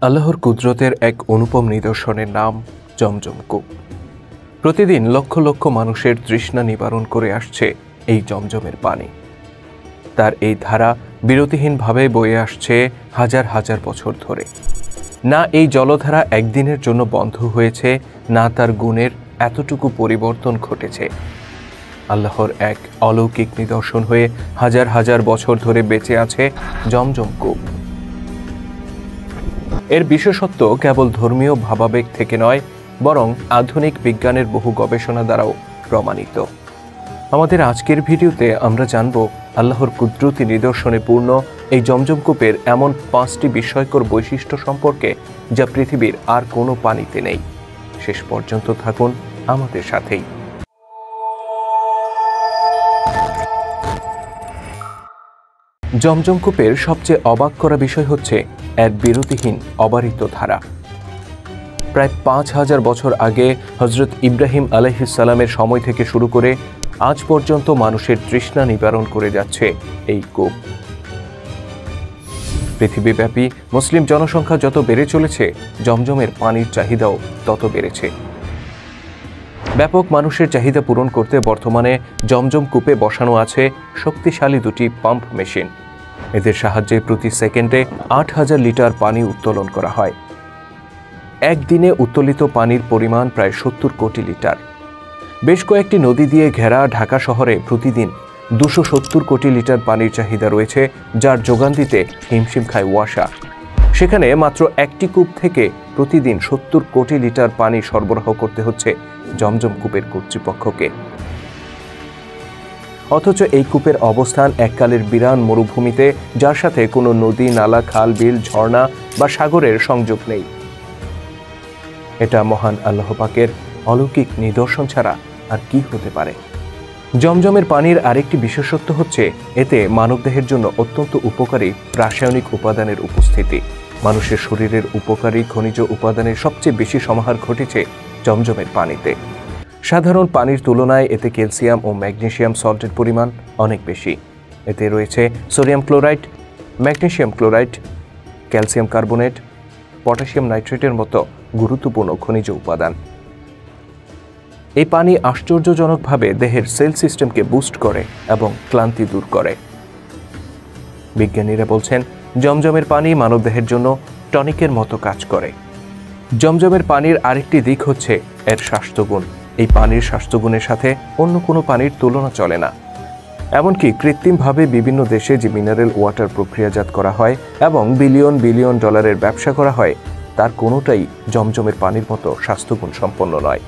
আল্লাহর কুদরতের এক অনুপম নিদর্শনের নাম জমজম কূপ। প্রতিদিন লক্ষ লক্ষ মানুষের তৃষ্ণা নিবারণ করে আসছে এই জমজমের পানি। তার এই ধারা বিরতিহীনভাবে বয়ে আসছে হাজার হাজার বছর ধরে। না এই জলধারা একদিনের জন্য বন্ধ হয়েছে, না তার গুণের এতটুকু পরিবর্তন ঘটেছে। আল্লাহর এক অলৌকিক নিদর্শন হয়ে হাজার হাজার বছর ধরে বেঁচে আছে জমজম কূপ। এর বিশেষত্ব কেবল ধর্মীয় ভাবাবেগ থেকে নয়, বরং আধুনিক বিজ্ঞানের বহু গবেষণা দ্বারাও প্রমাণিত। আমাদের আজকের ভিডিওতে আমরা জানব আল্লাহর কুদরতি নিদর্শনে পূর্ণ এই জমজম কূপের এমন 5টি বিস্ময়কর বৈশিষ্ট্য সম্পর্কে যা পৃথিবীর আর কোনো পানিতে নেই। শেষ পর্যন্ত থাকুন আমাদের সাথেই। জমজম কূপের সবচেয়ে অবাক করা বিষয় হচ্ছে এর বিরতিহীন অবারিত ধারা। প্রায় 5000 বছর আগে হযরত ইব্রাহিম আলাইহিস সালামের সময় থেকে শুরু করে আজ পর্যন্ত মানুষের তৃষ্ণা নিবারণ করে যাচ্ছে এই কূপ। পৃথিবীব্যাপী মুসলিম জনসংখ্যা যত বেড়ে চলেছে, জমজমের পানির চাহিদাও তত বেড়েছে। ব্যাপক মানুষের চাহিদা পূরণ করতে বর্তমানে জমজম কূপে বসানো আছে শক্তিশালী দুটি পাম্প মেশিন। এদের সাহায্যে প্রতি সেকেন্ডে 8000 লিটার পানি উত্তোলন করা হয়। একদিনে উত্তোলিত পানির পরিমাণ প্রায় 70 কোটি লিটার। বেশ কয়েকটি নদী দিয়ে ঘেরা ঢাকা শহরে প্রতিদিন 270 কোটি লিটার পানির চাহিদা রয়েছে, যার যোগান দিতে হিমশিম খায় ওয়াসা। সেখানে মাত্র একটি কূপ থেকে প্রতিদিন 70 কোটি লিটার পানি সরবরাহ করতে হচ্ছে জমজম কূপের কর্তৃপক্ষকে। অথচ এই কূপের অবস্থান এককালের বিরান মরুভূমিতে, যার সাথে কোনো নদী, নালা, খাল, বিল, ঝর্ণা বা সাগরের সংযোগ নেই। এটা মহান আল্লাহ পাকের অলৌকিক নিদর্শন ছাড়া আর কি হতে পারে। জমজমের পানির আরেকটি বিশেষত্ব হচ্ছে এতে মানবদেহের জন্য অত্যন্ত উপকারী রাসায়নিক উপাদানের উপস্থিতি। মানুষের শরীরের উপকারী খনিজ উপাদানের সবচেয়ে বেশি সমাহার ঘটেছে জমজমের পানিতে। সাধারণ পানির তুলনায় এতে ক্যালসিয়াম ও ম্যাগনেসিয়াম সল্টের পরিমাণ অনেক বেশি। এতে রয়েছে sodium chloride, magnesium chloride, calcium carbonate, potassium নাইট্রেটের মতো গুরুত্বপূর্ণ খনিজ উপাদান। এই পানি আশ্চর্যজনকভাবে দেহের সেল সিস্টেমকে বুস্ট করে এবং ক্লান্তি দূর করে। বিজ্ঞানীরা বলছেন জমজমের পানি মানবদেহের জন্য টনিকের মতো কাজ করে। জমজমের পানির আরেকটি দিক হচ্ছে এর স্বাস্থ্যগুণ। এই পানির স্বাস্থ্যগুণের সাথে অন্য কোনো পানির তুলনা চলে না। এমনকি কৃত্রিমভাবে বিভিন্ন দেশে যে মিনারেল ওয়াটার প্রক্রিয়াজাত করা হয় এবং বিলিয়ন বিলিয়ন ডলারের ব্যবসা করা হয়, তার কোনোটাই জমজমের পানির মতো স্বাস্থ্যগুণ সম্পন্ন নয়।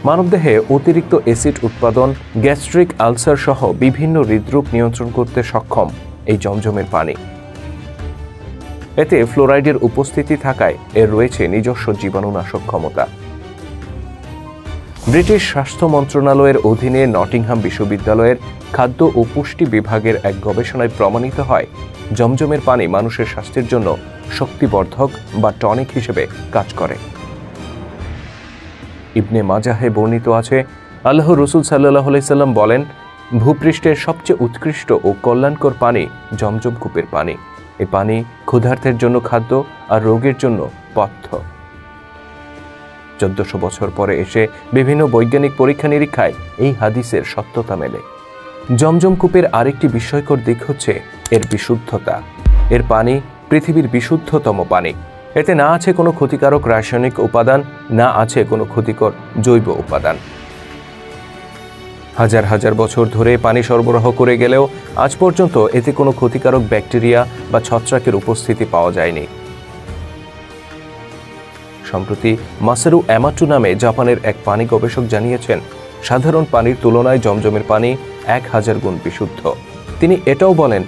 মানবদেহে অতিরিক্ত অ্যাসিড উৎপাদন, গ্যাস্ট্রিক আলসার সহ বিভিন্ন হৃদরোগ নিয়ন্ত্রণ করতে সক্ষম এই জমজমের পানি। এতে ফ্লোরাইডের উপস্থিতি থাকায় এর রয়েছে নিজস্ব জীবাণুনাশক ক্ষমতা। ব্রিটিশ স্বাস্থ্য মন্ত্রণালয়ের অধীনে নটিংহাম বিশ্ববিদ্যালয়ের খাদ্য ও পুষ্টি বিভাগের এক গবেষণায় প্রমাণিত হয় জমজমের পানি মানুষের স্বাস্থ্যের জন্য শক্তিবর্ধক বা টনিক হিসেবে কাজ করে। ইবনে মাজাহে বর্ণিত আছে, আল্লাহর রাসূল সাল্লাল্লাহু আলাইহি সাল্লাম বলেন, ভূপৃষ্ঠের সবচেয়ে উৎকৃষ্ট ও কল্যাণকর পানি জমজম কূপের পানি। এই পানি ক্ষুধার্তের জন্য খাদ্য আর রোগের জন্য পথ্য। 1400 বছর পরে এসে বিভিন্ন বৈজ্ঞানিক পরীক্ষা নিরীক্ষায় এই হাদিসের সত্যতা মেলে। জমজম কূপের আরেকটি বিস্ময়কর দিক হচ্ছে এর বিশুদ্ধতা। এর পানি পৃথিবীর বিশুদ্ধতম পানি। এতে না আছে কোনো ক্ষতিকারক রাসায়নিক উপাদান, না আছে কোনো ক্ষতিকর জৈব উপাদান। হাজার হাজার বছর ধরে পানি সরবরাহ করে গেলেও আজ পর্যন্ত এতে কোনো ক্ষতিকারক ব্যাকটেরিয়া বা ছত্রাকের উপস্থিতি পাওয়া যায়নি। সম্প্রতি মাসারু এমাটু নামে জাপানের এক পানি গবেষক জানিয়েছেন, সাধারণ পানির তুলনায় জমজমের পানি 1000 গুণ বিশুদ্ধ। তিনি এটাও বলেন,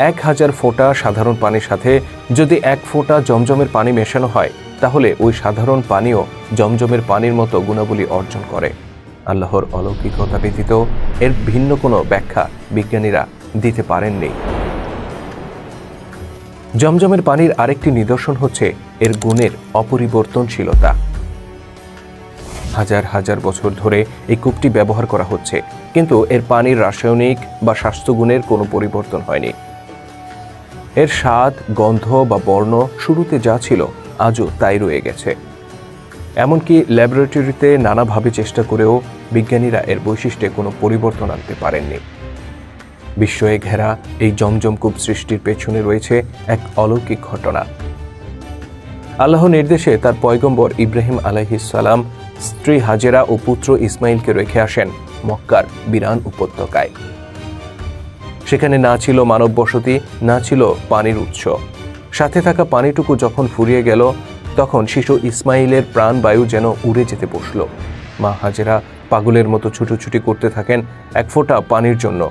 1000 ফোঁটা সাধারণ পানির সাথে যদি 1 ফোঁটা জমজমের পানি মেশানো হয়, তাহলে ওই সাধারণ পানিও জমজমের পানির মতো গুণাবলী অর্জন করে। আল্লাহর অলৌকিকতা ব্যতীত এর ভিন্ন কোনো ব্যাখ্যা বিজ্ঞানীরা দিতে পারেননি। জমজমের পানির আরেকটি নিদর্শন হচ্ছে এর গুণের অপরিবর্তনশীলতা। হাজার হাজার বছর ধরে এই কূপটি ব্যবহার করা হচ্ছে, কিন্তু এর পানির রাসায়নিক বা স্বাস্থ্যগুণের কোনো পরিবর্তন হয়নি। এর স্বাদ, গন্ধ বা বর্ণ শুরুতে যা ছিল আজও তাই রয়ে গেছে। এমনকি ল্যাবরেটরিতে নানাভাবে চেষ্টা করেও বিজ্ঞানীরা এর বৈশিষ্ট্যে কোনো পরিবর্তন আনতে পারেননি। বিস্ময়ে ঘেরা এই জমজম কূপ সৃষ্টির পেছনে রয়েছে এক অলৌকিক ঘটনা। আল্লাহ নির্দেশে তার পয়গম্বর ইব্রাহিম আলাইহিস সালাম স্ত্রী হাজেরা ও পুত্র ইসমাইলকে রেখে আসেন মক্কার বিরান উপত্যকায়। সেখানে না ছিল মানব বসতি, না ছিল পানির উৎস। সাথে থাকা পানিটুকু যখন ফুরিয়ে গেল, তখন শিশু ইসমাইলের প্রাণবায়ু যেন উড়ে যেতে বসল। মা হাজেরা পাগলের মতো ছুটোছুটি করতে থাকেন এক ফোঁটা পানির জন্য।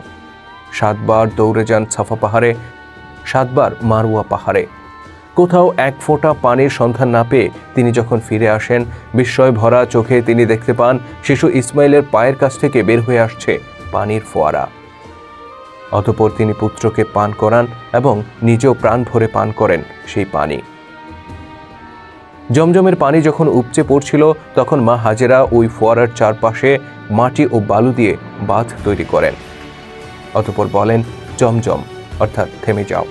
7 বার দৌড়ে যান সাফা পাহাড়ে, 7 বার মারওয়া পাহাড়ে। কোথাও এক ফোঁটা পানির সন্ধান না পেয়ে তিনি যখন ফিরে আসেন, বিস্ময় ভরা চোখে তিনি দেখতে পান শিশু ইসমাইলের পায়ের কাছ থেকে বের হয়ে আসছে পানির ফোয়ারা। অতঃপর তিনি পুত্রকে পান করান এবং নিজেও প্রাণ ভরে পান করেন সেই পানি। জমজমের পানি যখন উপচে পড়ছিল, তখন মা হাজেরা ওই ফোয়ারার চারপাশে মাটি ও বালু দিয়ে বাঁধ তৈরি করেন। অতঃপর বলেন, জমজম, অর্থাৎ থেমে যাও।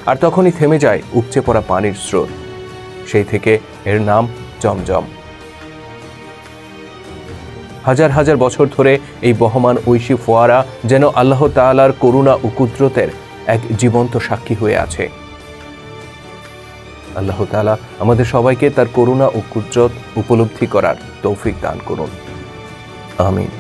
আর তখনই থেমে যায় উপচে পড়া পানির স্রোত। সেই থেকে এর নাম জমজম। হাজার হাজার বছর ধরে এই বহমান ঐশী ফোয়ারা যেন আল্লাহ তাআলার করুণা ও কুদরতের এক জীবন্ত সাক্ষী হয়ে আছে। আল্লাহ তাআলা আমাদের সবাইকে তার করুণা ও কুদরত উপলব্ধি করার তৌফিক দান করুন। আমিন।